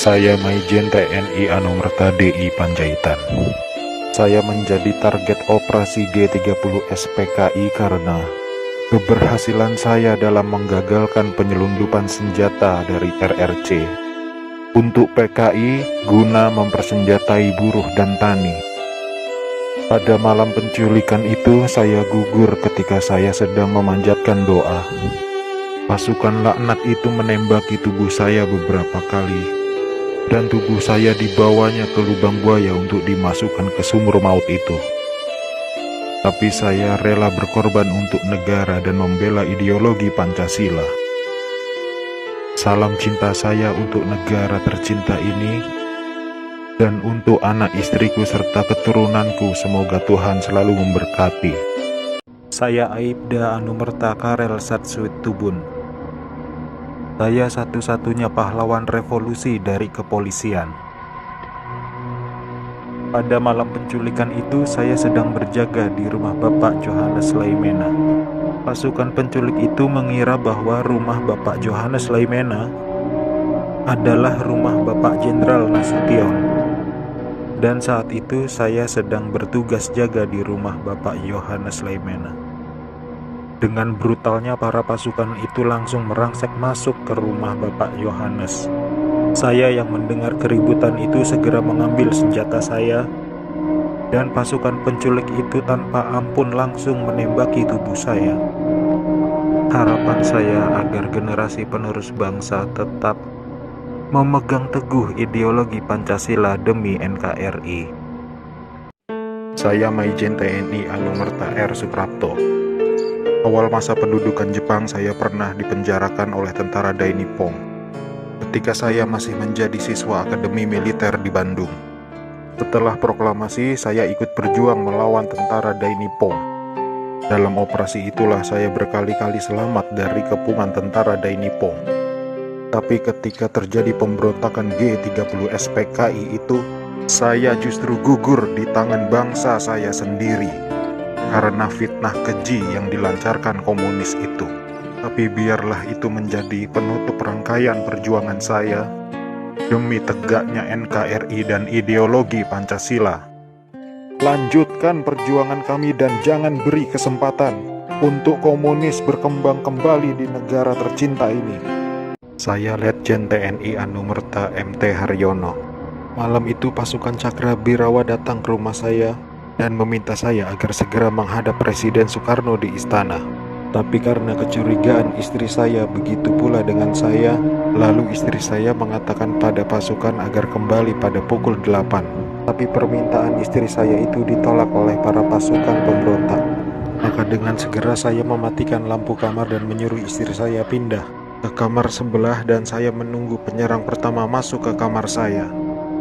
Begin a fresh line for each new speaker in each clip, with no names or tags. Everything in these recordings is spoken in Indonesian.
Saya Maijen TNI Anumerta DI Panjaitan. Saya menjadi target operasi G30 SPKI karena keberhasilan saya dalam menggagalkan penyelundupan senjata dari RRC untuk PKI guna mempersenjatai buruh dan tani. Pada malam penculikan itu saya gugur ketika saya sedang memanjatkan doa. Pasukan laknat itu menembaki tubuh saya beberapa kali dan tubuh saya dibawanya ke lubang buaya untuk dimasukkan ke sumur maut itu. Tapi saya rela berkorban untuk negara dan membela ideologi Pancasila. Salam cinta saya untuk negara tercinta ini dan untuk anak istriku serta keturunanku, semoga Tuhan selalu memberkati. Saya Aibda Anumerta Karel Satsuit Tubun. Saya satu-satunya pahlawan revolusi dari kepolisian. Pada malam penculikan itu saya sedang berjaga di rumah Bapak Johannes Laimena. Pasukan penculik itu mengira bahwa rumah Bapak Johannes Laimena adalah rumah Bapak Jenderal Nasution. Dan saat itu saya sedang bertugas jaga di rumah Bapak Johannes Laimena. Dengan brutalnya para pasukan itu langsung merangsek masuk ke rumah Bapak Johannes. Saya yang mendengar keributan itu segera mengambil senjata saya, dan pasukan penculik itu tanpa ampun langsung menembaki tubuh saya. Harapan saya agar generasi penerus bangsa tetap memegang teguh ideologi Pancasila demi NKRI. Saya Maijen TNI Anumerta R. Suprapto. Awal masa pendudukan Jepang saya pernah dipenjarakan oleh tentara Dai Nippon ketika saya masih menjadi siswa Akademi Militer di Bandung. Setelah proklamasi, saya ikut berjuang melawan tentara Dai Nippon. Dalam operasi itulah saya berkali-kali selamat dari kepungan tentara Dai Nippon. Tapi ketika terjadi pemberontakan G30 SPKI itu, saya justru gugur di tangan bangsa saya sendiri karena fitnah keji yang dilancarkan komunis itu. Tapi biarlah itu menjadi penutup rangkaian perjuangan saya demi tegaknya NKRI dan ideologi Pancasila. Lanjutkan perjuangan kami dan jangan beri kesempatan untuk komunis berkembang kembali di negara tercinta ini. Saya Letjen TNI Anumerta MT Haryono. Malam itu pasukan Cakra Birawa datang ke rumah saya dan meminta saya agar segera menghadap Presiden Soekarno di istana. Tapi karena kecurigaan istri saya begitu pula dengan saya, lalu istri saya mengatakan pada pasukan agar kembali pada pukul 8. Tapi permintaan istri saya itu ditolak oleh para pasukan pemberontak. Maka dengan segera saya mematikan lampu kamar dan menyuruh istri saya pindah ke kamar sebelah, dan saya menunggu penyerang pertama masuk ke kamar saya.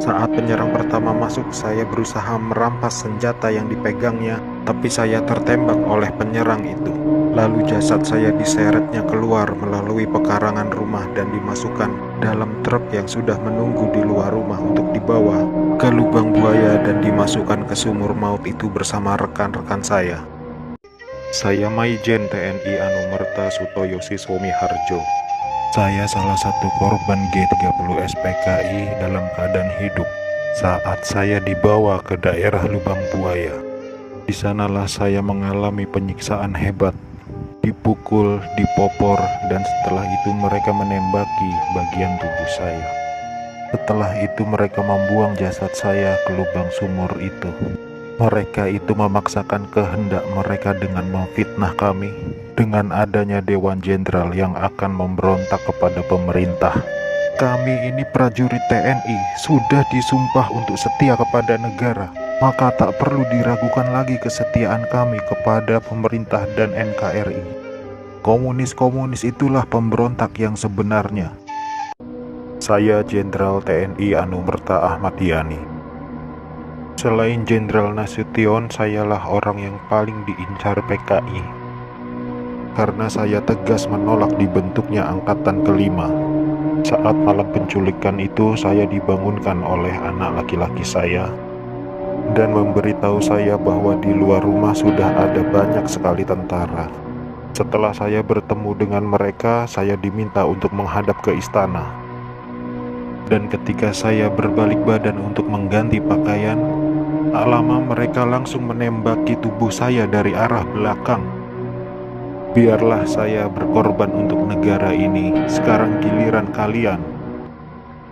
Saat penyerang pertama masuk, saya berusaha merampas senjata yang dipegangnya, tapi saya tertembak oleh penyerang itu. Lalu jasad saya diseretnya keluar melalui pekarangan rumah dan dimasukkan dalam truk yang sudah menunggu di luar rumah untuk dibawa ke lubang buaya dan dimasukkan ke sumur maut itu bersama rekan-rekan saya. Saya Maijen TNI Anumerta Sutoyo Siswomi Harjo. Saya salah satu korban G30 SPKI dalam keadaan hidup saat saya dibawa ke daerah lubang buaya. Di sanalah saya mengalami penyiksaan hebat, dipukul, dipopor, dan setelah itu mereka menembaki bagian tubuh saya. Setelah itu mereka membuang jasad saya ke lubang sumur itu. Mereka itu memaksakan kehendak mereka dengan memfitnah kami dengan adanya Dewan Jenderal yang akan memberontak kepada pemerintah. Kami ini prajurit TNI sudah disumpah untuk setia kepada negara, maka tak perlu diragukan lagi kesetiaan kami kepada pemerintah dan NKRI. Komunis-komunis itulah pemberontak yang sebenarnya. Saya Jenderal TNI Anumerta Ahmad Yani. Selain Jenderal Nasution, sayalah orang yang paling diincar PKI karena saya tegas menolak dibentuknya Angkatan Kelima. Saat malam penculikan itu, saya dibangunkan oleh anak laki-laki saya dan memberitahu saya bahwa di luar rumah sudah ada banyak sekali tentara. Setelah saya bertemu dengan mereka, saya diminta untuk menghadap ke istana. Dan ketika saya berbalik badan untuk mengganti pakaian, tak lama mereka langsung menembaki tubuh saya dari arah belakang. Biarlah saya berkorban untuk negara ini, sekarang giliran kalian.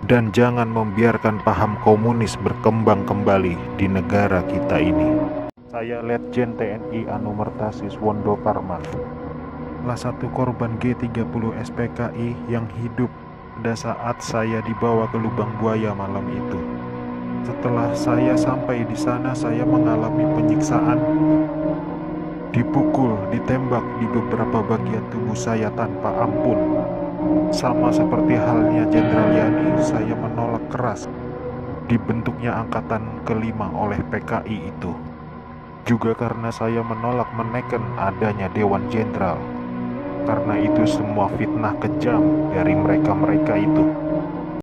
Dan jangan membiarkan paham komunis berkembang kembali di negara kita ini. Saya Letjen TNI Anumerta Siswondo Parman, salah satu korban G30 SPKI yang hidup pada saat saya dibawa ke lubang buaya malam itu. Setelah saya sampai di sana, saya mengalami penyiksaan, dipukul, ditembak di beberapa bagian tubuh saya tanpa ampun. Sama seperti halnya Jenderal Yani, saya menolak keras dibentuknya angkatan kelima oleh PKI itu. Juga karena saya menolak menekan adanya Dewan Jenderal. Karena itu semua fitnah kejam dari mereka-mereka itu.